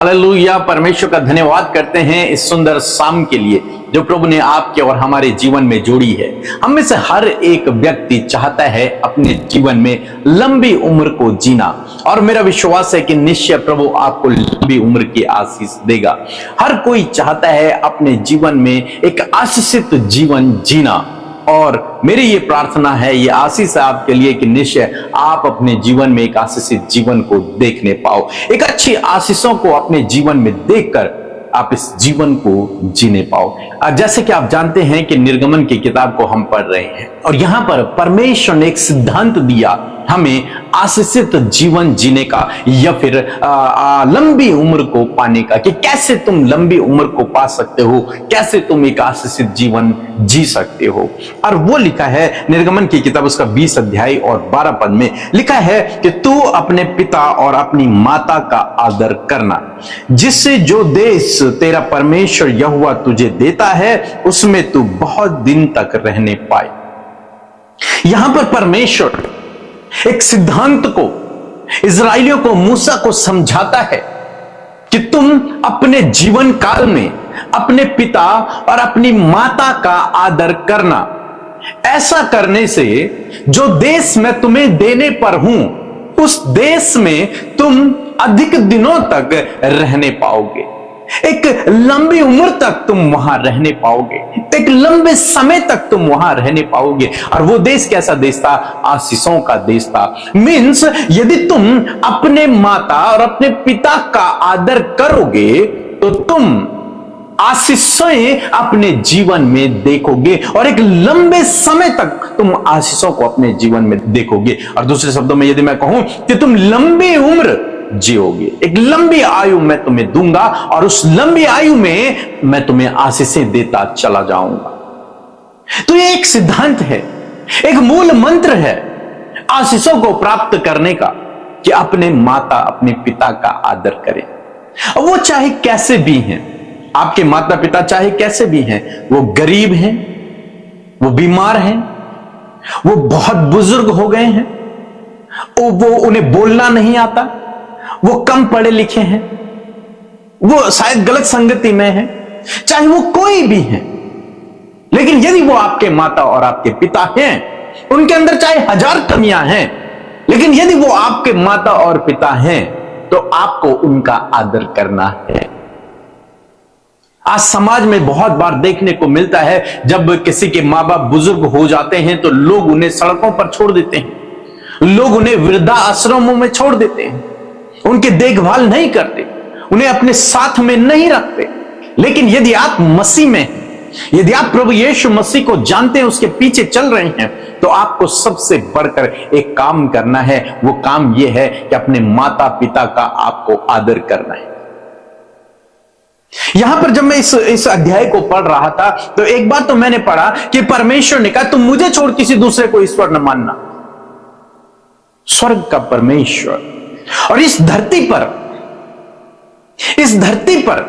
Hallelujah. परमेश्वर का धन्यवाद करते हैं इस सुंदर शाम के लिए जो प्रभु ने आपके और हमारे जीवन में जोड़ी है। हम में से हर एक व्यक्ति चाहता है अपने जीवन में लंबी उम्र को जीना, और मेरा विश्वास है कि निश्चय प्रभु आपको लंबी उम्र की आशीष देगा। हर कोई चाहता है अपने जीवन में एक आशीषित जीवन जीना, और मेरी ये प्रार्थना है, ये आशीष है आपके लिए कि निश्चय आप अपने जीवन में एक आशीषित जीवन को देखने पाओ, एक अच्छी आशीषों को अपने जीवन में देखकर आप इस जीवन को जीने पाओ। जैसे कि आप जानते हैं कि निर्गमन की किताब को हम पढ़ रहे हैं, और यहां पर परमेश्वर ने एक सिद्धांत दिया हमें आशीषित जीवन जीने का, या फिर लंबी उम्र को पाने का, कि कैसे तुम लंबी उम्र को पा सकते हो, कैसे तुम एक आशीषित जीवन जी सकते हो। और वो लिखा है निर्गमन की किताब उसका 20 अध्याय और 12 पद में लिखा है कि तू अपने पिता और अपनी माता का आदर करना, जिससे जो देश तेरा परमेश्वर यहोवा तुझे देता है उसमें तू बहुत दिन तक रहने पाए। यहां पर परमेश्वर एक सिद्धांत को इजराइलियों को, मूसा को समझाता है कि तुम अपने जीवन काल में अपने पिता और अपनी माता का आदर करना। ऐसा करने से जो देश मैं तुम्हें देने पर हूं उस देश में तुम अधिक दिनों तक रहने पाओगे, एक लंबी उम्र तक तुम वहां रहने पाओगे, एक लंबे समय तक तुम वहां रहने पाओगे। और वो देश कैसा देश था? आशीषों का देश था। मीन्स यदि तुम अपने माता और अपने पिता का आदर करोगे तो तुम आशीषें अपने जीवन में देखोगे, और एक लंबे समय तक तुम आशीषों को अपने जीवन में देखोगे। और दूसरे शब्दों में यदि मैं कहूं कि तुम लंबी उम्र जियोगे, एक लंबी आयु मैं तुम्हें दूंगा, और उस लंबी आयु में मैं तुम्हें आशीषें देता चला जाऊंगा। तो ये एक सिद्धांत है, एक मूल मंत्र है आशीषों को प्राप्त करने का, कि अपने माता अपने पिता का आदर करें। और वो चाहे कैसे भी हैं, आपके माता पिता चाहे कैसे भी हैं, वो गरीब हैं, वो बीमार हैं, वो बहुत बुजुर्ग हो गए हैं, वो उन्हें बोलना नहीं आता, वो कम पढ़े लिखे हैं, वो शायद गलत संगति में हैं, चाहे वो कोई भी हैं, लेकिन यदि वो आपके माता और आपके पिता हैं, उनके अंदर चाहे 1000 कमियां हैं, लेकिन यदि वो आपके माता और पिता हैं तो आपको उनका आदर करना है। आज समाज में बहुत बार देखने को मिलता है, जब किसी के माँ बाप बुजुर्ग हो जाते हैं तो लोग उन्हें सड़कों पर छोड़ देते हैं, लोग उन्हें वृद्धा आश्रमों में छोड़ देते हैं, उनकी देखभाल नहीं करते, उन्हें अपने साथ में नहीं रखते। लेकिन यदि आप मसीह में हैं, यदि आप प्रभु यीशु मसीह को जानते हैं, उसके पीछे चल रहे हैं, तो आपको सबसे बढ़कर एक काम करना है। वो काम यह है कि अपने माता पिता का आपको आदर करना है। यहां पर जब मैं इस अध्याय को पढ़ रहा था तो एक बार तो मैंने पढ़ा कि परमेश्वर ने कहा तुम मुझे छोड़ किसी दूसरे को ईश्वर न मानना। स्वर्ग का परमेश्वर और इस धरती पर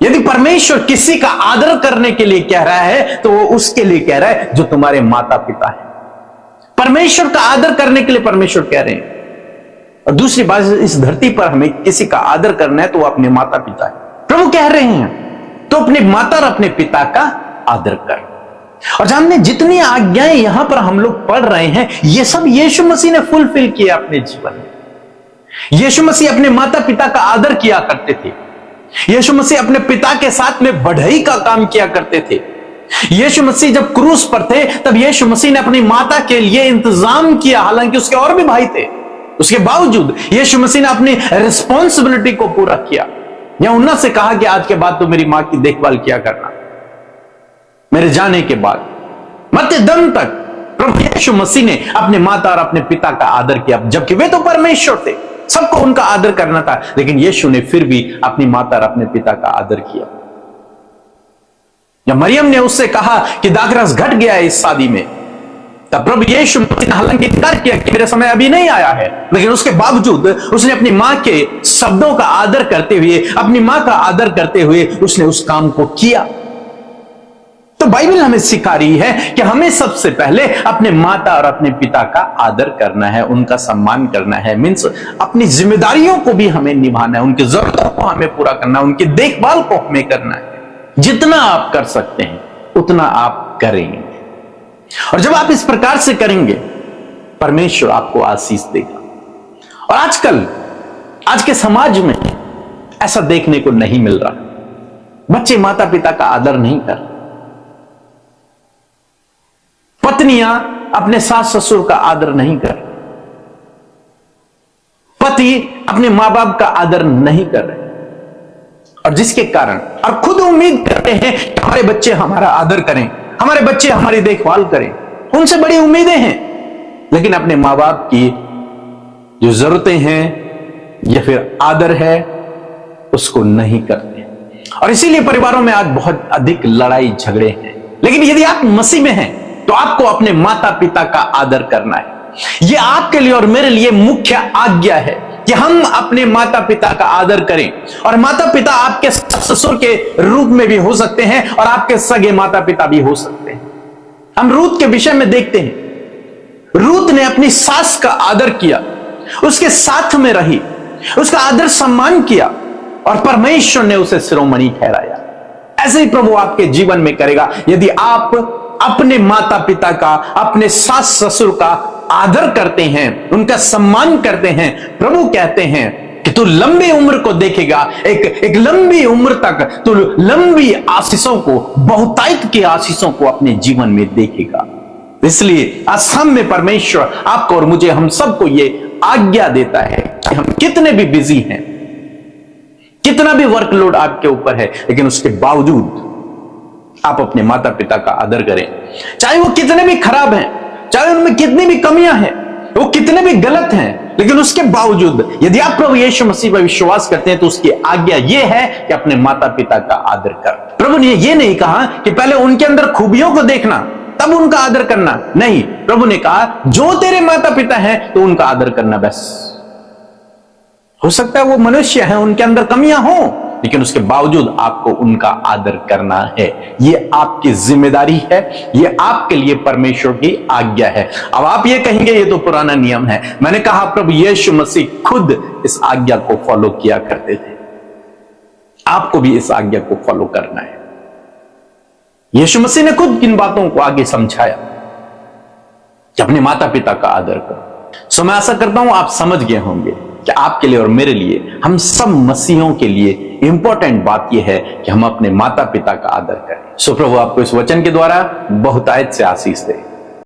यदि परमेश्वर किसी का आदर करने के लिए कह रहा है तो वो उसके लिए कह रहा है जो तुम्हारे माता पिता है। परमेश्वर का आदर करने के लिए परमेश्वर कह रहे हैं। और दूसरी बात, इस धरती पर हमें किसी का आदर करना है तो वो अपने माता पिता है। प्रभु कह रहे हैं तो अपने माता और अपने पिता का आदर कर। और जानते जितनी आज्ञाएं यहां पर हम लोग पढ़ रहे हैं, ये सब यीशु मसीह ने फुलफिल किया अपने जीवन में। यीशु मसीह अपने माता पिता का आदर किया करते थे। यीशु मसीह अपने पिता के साथ में बढ़ई का काम किया करते थे। यीशु मसीह जब क्रूस पर थे तब यीशु मसीह ने अपनी माता के लिए इंतजाम किया, हालांकि उसके और भी भाई थे। उसके बावजूद यीशु मसीह ने अपनी रिस्पॉन्सिबिलिटी को पूरा किया। यूहन्ना से कहा कि आज के बाद तो मेरी मां की देखभाल किया करना, मेरे जाने के बाद। मरते दम तक प्रभु यीशु मसीह ने अपने माता और अपने पिता का आदर किया, जबकि वे तो परमेश्वर थे, सबको उनका आदर करना था। लेकिन यीशु ने फिर भी अपनी माता और अपने पिता का आदर किया। जब मरियम ने उससे कहा कि दाखरस घट गया है इस शादी में, तब प्रभु यीशु मसीह ने हालांकि इनकार किया कि मेरा समय अभी नहीं आया है, लेकिन उसके बावजूद उसने अपनी मां के शब्दों का आदर करते हुए, अपनी मां का आदर करते हुए उसने उस काम को किया। तो बाइबल हमें सिखा रही है कि हमें सबसे पहले अपने माता और अपने पिता का आदर करना है, उनका सम्मान करना है। मीन्स अपनी जिम्मेदारियों को भी हमें निभाना है, उनकी जरूरतों को हमें पूरा करना है, उनकी देखभाल को हमें करना है। जितना आप कर सकते हैं उतना आप करेंगे, और जब आप इस प्रकार से करेंगे परमेश्वर आपको आशीष देगा। और आजकल आज के समाज में ऐसा देखने को नहीं मिल रहा। बच्चे माता पिता का आदर नहीं कर, पत्नियां अपने सास ससुर का आदर नहीं कर, पति अपने मां बाप का आदर नहीं कर रहे, और जिसके कारण और खुद उम्मीद करते हैं कि हमारे बच्चे हमारा आदर करें, हमारे बच्चे हमारी देखभाल करें, उनसे बड़ी उम्मीदें हैं, लेकिन अपने मां बाप की जो जरूरतें हैं या फिर आदर है उसको नहीं करते। और इसीलिए परिवारों में आज बहुत अधिक लड़ाई झगड़े हैं। लेकिन यदि आप मसीह में हैं तो आपको अपने माता पिता का आदर करना है। यह आपके लिए और मेरे लिए मुख्य आज्ञा है कि हम अपने माता पिता का आदर करें। और माता पिता आपके ससुर के रूप में भी हो सकते हैं और आपके सगे माता पिता भी हो सकते हैं। हम रूत के विषय में देखते हैं, रूत ने अपनी सास का आदर किया, उसके साथ में रही, उसका आदर सम्मान किया और परमेश्वर ने उसे शिरोमणि ठहराया। ऐसे ही प्रभु आपके जीवन में करेगा यदि आप अपने माता पिता का, अपने सास ससुर का आदर करते हैं, उनका सम्मान करते हैं। प्रभु कहते हैं कि तू लंबी उम्र को देखेगा, एक लंबी उम्र तक तू लंबी आशीषों को, बहुतायत की आशीषों को अपने जीवन में देखेगा। इसलिए असम में परमेश्वर आपको और मुझे, हम सबको ये आज्ञा देता है कि हम कितने भी बिजी हैं, कितना भी वर्कलोड आपके ऊपर है, लेकिन उसके बावजूद आप अपने माता पिता का आदर करें। चाहे वो कितने भी खराब हैं, चाहे उनमें कितनी भी कमियां हैं, वो कितने भी गलत हैं, लेकिन उसके बावजूद यदि आप प्रभु यीशु मसीह पर विश्वास करते हैं तो उसकी आज्ञा यह है कि अपने माता पिता का आदर कर। प्रभु ने यह नहीं कहा कि पहले उनके अंदर खूबियों को देखना तब उनका आदर करना, नहीं। प्रभु ने कहा जो तेरे माता पिता हैं तो उनका आदर करना। बस हो सकता है वो मनुष्य है, उनके अंदर कमियां हो, लेकिन उसके बावजूद आपको उनका आदर करना है। यह आपकी जिम्मेदारी है, यह आपके लिए परमेश्वर की आज्ञा है। अब आप ये कहेंगे ये तो पुराना नियम है। मैंने कहा प्रभु यीशु मसीह खुद इस आज्ञा को फॉलो किया करते थे, आपको भी इस आज्ञा को फॉलो करना है। यीशु मसीह ने खुद इन बातों को आगे समझाया कि अपने माता पिता का आदर करो। सो मैं आशा करता हूं आप समझ गए होंगे कि आपके लिए और मेरे लिए, हम सब मसीहों के लिए इंपॉर्टेंट बात यह है कि हम अपने माता पिता का आदर करें। सो प्रभु आपको इस वचन के द्वारा बहुतायत से आशीष दे।